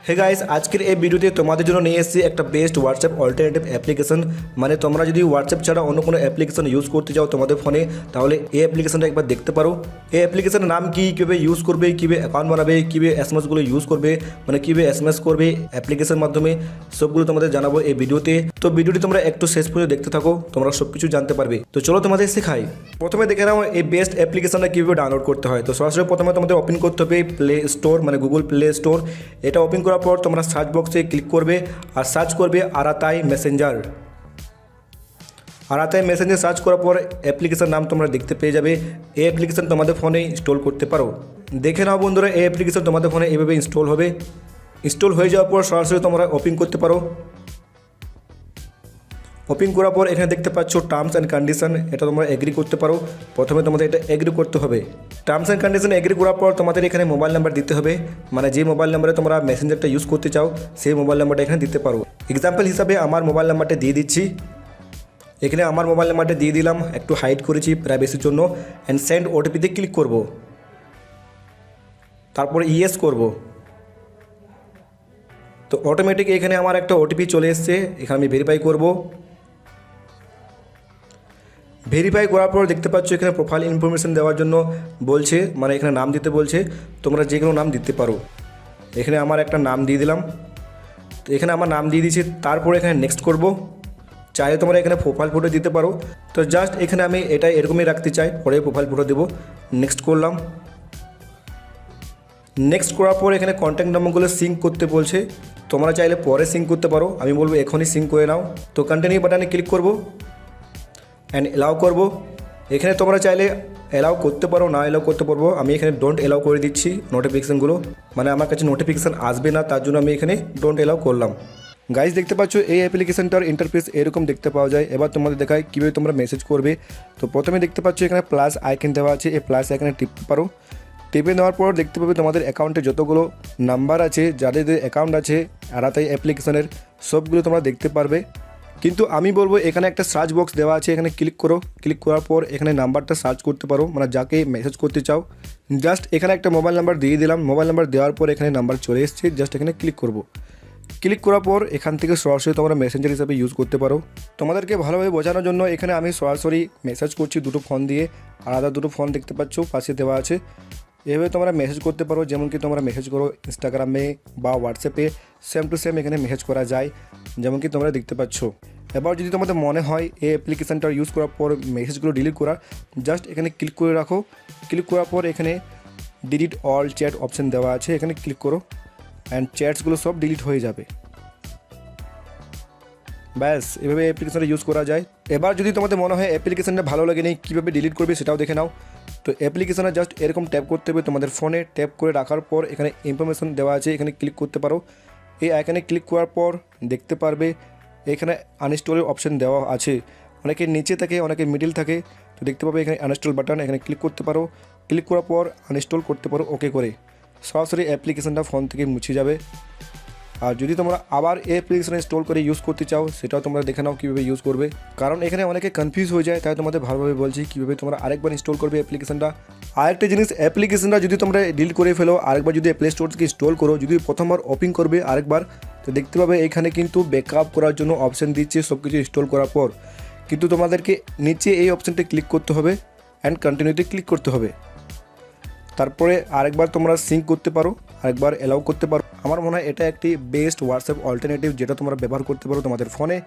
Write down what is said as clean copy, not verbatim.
Hey guys, আজকের এই ভিডিওতে তোমাদের জন্য নিয়ে এসেছি একটা বেস্ট হোয়াটসঅ্যাপ অল্টারনেটিভ অ্যাপ্লিকেশন। মানে তোমরা যদি হোয়াটসঅ্যাপ ছাড়া অন্য কোনো অ্যাপ্লিকেশন ইউজ করতে চাও তোমাদের ফোনে, তাহলে এই অ্যাপ্লিকেশনটা একবার দেখতে পারো। এই অ্যাপ্লিকেশনের নাম কি, কীভাবে ইউজ করবে, কীভাবে অ্যাকাউন্ট বানাবে, কীভাবে এসএমএসগুলো ইউজ করবে, মানে কীভাবে এসএমএস করবে অ্যাপ্লিকেশনের মাধ্যমে, সবগুলো তোমাদের জানাবো এই ভিডিওতে। তো ভিডিওটি তোমরা একটু শেষ পর্যন্ত দেখতে থাকো, তোমরা সব কিছু জানতে পারবে। তো চলো তোমাদের শেখাই। প্রথমে দেখে নাও এই বেস্ট অ্যাপ্লিকেশনটা কীভাবে ডাউনলোড করতে হয়। তো সরাসরি প্রথমে তোমাদের ওপেন করতে হবে প্লে স্টোর, মানে গুগল প্লে স্টোর। এটা ওপেন করার পর তোমরা সার্চ বক্সে ক্লিক করবে আর সার্চ করবে আরাতাই মেসেঞ্জার। আরাতাই মেসেঞ্জার সার্চ করার পর অ্যাপ্লিকেশন নাম তোমরা দেখতে পেয়ে যাবে। এই অ্যাপ্লিকেশন তোমাদের ফোনে ইনস্টল করতে পারো। দেখে নাও বন্ধুরা, এই অ্যাপ্লিকেশন তোমাদের ফোনে এভাবে ইনস্টল হবে। ইনস্টল হয়ে যাওয়ার পর সরাসরি তোমরা ওপেন করতে পারো। ওপেন করার পর এখানে দেখতে পাচ্ছ টার্মস অ্যান্ড কন্ডিশন, এটা তোমরা এগ্রি করতে পারো। প্রথমে তোমাদের এটা এগ্রি করতে হবে। টার্মস অ্যান্ড কন্ডিশন এগ্রি করার পর তোমাদের এখানে মোবাইল নাম্বার দিতে হবে, মানে যে মোবাইল নাম্বারে তোমরা মেসেঞ্জারটা ইউজ করতে চাও সেই মোবাইল নাম্বারটা এখানে দিতে পারো। এক্সাম্পল হিসাবে আমার মোবাইল নাম্বারটা দিয়ে দিচ্ছি। এখানে আমার মোবাইল নাম্বারটা দিয়ে দিলাম, একটু হাইড করেছি প্রাইভেসির জন্য। অ্যান্ড সেন্ড ওটিপিতে ক্লিক করব, তারপর ইয়েস করব। তো অটোমেটিক এখানে আমার একটা ওটিপি চলে এসছে, এখানে আমি ভেরিফাই করব। ভেরিফাই করার পর দেখতে পাচ্ছ এখানে প্রোফাইল ইনফরমেশন দেওয়ার জন্য বলছে, মানে এখানে নাম দিতে বলছে। তোমরা যে কোনো নাম দিতে পারো। এখানে আমার একটা নাম দিয়ে দিলাম। তো এখানে আমার নাম দিয়ে দিয়েছি। তারপরে এখানে নেক্সট করব। চাইলে তোমরা এখানে প্রোফাইল ফটো দিতে পারো। তো জাস্ট এখানে আমি এটা এরকমই রাখতে চাই, পরে প্রোফাইল ফটো দেবো। নেক্সট করলাম। নেক্সট করার পর এখানে কন্ট্যাক্ট নাম্বারগুলো সিঙ্ক করতে বলছে। তোমরা চাইলে পরে সিঙ্ক করতে পারো, আমি বলবো এখনই সিঙ্ক করে নাও। তো কন্টিনিউ বাটনে ক্লিক করব অ্যান্ড এলাও করব। এখানে তোমরা চাইলে এলাও করতে পারো, না এলাও করতে পারবো। আমি এখানে ডোন্ট এলাও করে দিচ্ছি নোটিফিকেশানগুলো, মানে আমার কাছে নোটিফিকেশান আসবে না, তার জন্য আমি এখানে ডোন্ট এলাও করলাম। গাইজ দেখতে পাচ্ছ এই অ্যাপ্লিকেশনটার ইন্টারফেস এরকম দেখতে পাওয়া যায়। এবার তোমাদের দেখায় কীভাবে তোমরা মেসেজ করবে। তো প্রথমে দেখতে পাচ্ছ এখানে প্লাস আইকন দেওয়া আছে, এই প্লাস আইকনে টিপতে পারো। টিপে নেওয়ার পর দেখতে পাবে তোমাদের অ্যাকাউন্টে যতগুলো নাম্বার আছে, যাদের অ্যাকাউন্ট আছে আরাতাই অ্যাপ্লিকেশনের, সবগুলো তোমরা দেখতে পারবে। কিন্তু আমি বলবো এখানে একটা সার্চ বক্স দেওয়া আছে, এখানে ক্লিক করো। ক্লিক করার পর এখানে নাম্বারটা সার্চ করতে পারো, মানে যাকে মেসেজ করতে চাও। জাস্ট এখানে একটা মোবাইল নাম্বার দিয়ে দিলাম। মোবাইল নাম্বার দেওয়ার পর এখানে নাম্বার চলে এসছে, জাস্ট এখানে ক্লিক করব। ক্লিক করার পর এখান থেকে সরাসরি তোমরা মেসেঞ্জার হিসাবে ইউজ করতে পারো। তোমাদেরকে ভালোভাবে বোঝানোর জন্য এখানে আমি সরাসরি মেসেজ করছি দুটো ফোন দিয়ে। আলাদা দুটো ফোন দেখতে পাচ্ছ পাশে দেওয়া আছে। এভাবে তোমরা মেসেজ করতে পারো, যেমন কি তোমরা মেসেজ করো ইনস্টাগ্রামে বা হোয়াটসঅ্যাপে, সেম টু সেম এখানে মেসেজ করা যায়, যেমন কি তোমরা দেখতে পাচ্ছ। এবার যদি তোমাদের মনে হয় এই অ্যাপ্লিকেশানটা ইউজ করার পর মেসেজগুলো ডিলিট করা, জাস্ট এখানে ক্লিক করে রাখো। ক্লিক করার পর এখানে ডিলিট অল চ্যাট অপশান দেওয়া আছে, এখানে ক্লিক করো অ্যান্ড চ্যাটসগুলো সব ডিলিট হয়ে যাবে। ব্যাস, এভাবে অ্যাপ্লিকেশানটা ইউজ করা যায়। এবার যদি তোমাদের মনে হয় অ্যাপ্লিকেশানটা ভালো লাগে নেই, কীভাবে ডিলিট করবে সেটাও দেখে নাও। তো অ্যাপ্লিকেশানে জাস্ট এরকম ট্যাপ করতে হবে তোমাদের ফোনে। ট্যাপ করে রাখার পর এখানে ইনফরমেশন দেওয়া আছে, এখানে ক্লিক করতে পারো। এই আইকনে ক্লিক করার পর দেখতে পারবে এখানে আনইনস্টলের অপশান দেওয়া আছে। অনেকের নিচে থাকে, অনেকের মিডিল থাকে। তো দেখতে পাবে এখানে আনইনস্টল বাটন, এখানে ক্লিক করতে পারো। ক্লিক করার পর আনইনস্টল করতে পারো ওকে করে। সরাসরি অ্যাপ্লিকেশানটা ফোন থেকে মুছে যাবে। আর যদি তোমরা আবার এই অ্যাপ্লিকেশন ইনস্টল করে ইউজ করতে চাও, সেটাও তোমরা দেখে নাও কীভাবে ইউজ করবে, কারণ এখানে অনেকে কনফিউজ হয়ে যায়। তাই তোমাদের ভালোভাবে বলছি কীভাবে তোমরা আরেকবার ইনস্টল করবে অ্যাপ্লিকেশনটা। আরেকটা জিনিস, অ্যাপ্লিকেশনটা যদি তোমরা ডিলিট করে ফেলো, আরেকবার যদি প্লে স্টোর থেকে ইনস্টল করো, যদি প্রথমবার ওপেন করবে আরেকবার, তো দেখতে পাবে এখানে কিন্তু ব্যাকআপ করার জন্য অপশান দিচ্ছে সব কিছু ইনস্টল করার পর। কিন্তু তোমাদেরকে নিচে এই অপশানটা ক্লিক করতে হবে অ্যান্ড কন্টিনিউতে ক্লিক করতে হবে। তারপরে আরেকবার তোমরা সিঙ্ক করতে পারো, আরেকবার অ্যালাউ করতে পারো। আমার মনে হয় এটা একটি বেস্ট হোয়াটসঅ্যাপ অল্টারনেটিভ, যেটা তোমরা ব্যবহার করতে পারো তোমাদের ফোনে।